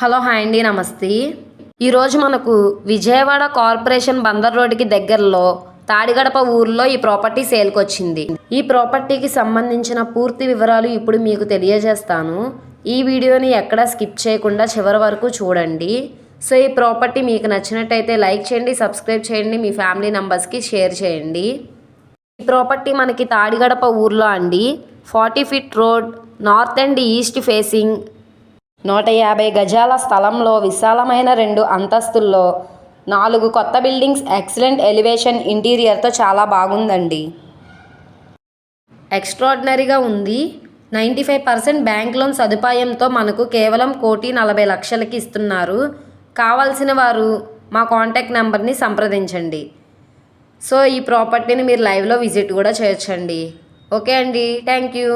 Hello hi అండి, నమస్తే. ఈరోజు మనకు విజయవాడ కార్పొరేషన్ బందర్ రోడ్డుకి దగ్గరలో తాడిగడప ఊర్లో ఈ ప్రాపర్టీ సేల్కి వచ్చింది. ఈ ప్రాపర్టీకి సంబంధించిన పూర్తి వివరాలు ఇప్పుడు మీకు తెలియజేస్తాను. ఈ వీడియోని ఎక్కడా స్కిప్ చేయకుండా చివరి వరకు చూడండి. సో ఈ ప్రాపర్టీ మీకు నచ్చినట్టయితే లైక్ చేయండి, సబ్స్క్రైబ్ చేయండి, మీ ఫ్యామిలీ మెంబర్స్కి షేర్ చేయండి. ఈ ప్రాపర్టీ మనకి తాడిగడప ఊర్లో అండి. 40 feet road, north and east facing, 150 గజాల స్థలంలో విశాలమైన 2 అంతస్తుల్లో 4 కొత్త బిల్డింగ్స్, ఎక్సలెంట్ ఎలివేషన్, ఇంటీరియర్తో చాలా బాగుందండి. ఎక్స్ట్రాడినరీగా ఉంది. 95% బ్యాంక్ లోన్ సదుపాయంతో మనకు కేవలం 1,40,00,000కి ఇస్తున్నారు. కావాల్సిన వారు మా కాంటాక్ట్ నెంబర్ని సంప్రదించండి. సో ఈ ప్రాపర్టీని మీరు లైవ్లో విజిట్ కూడా చేయొచ్చండి. ఓకే అండి, థ్యాంక్ యూ.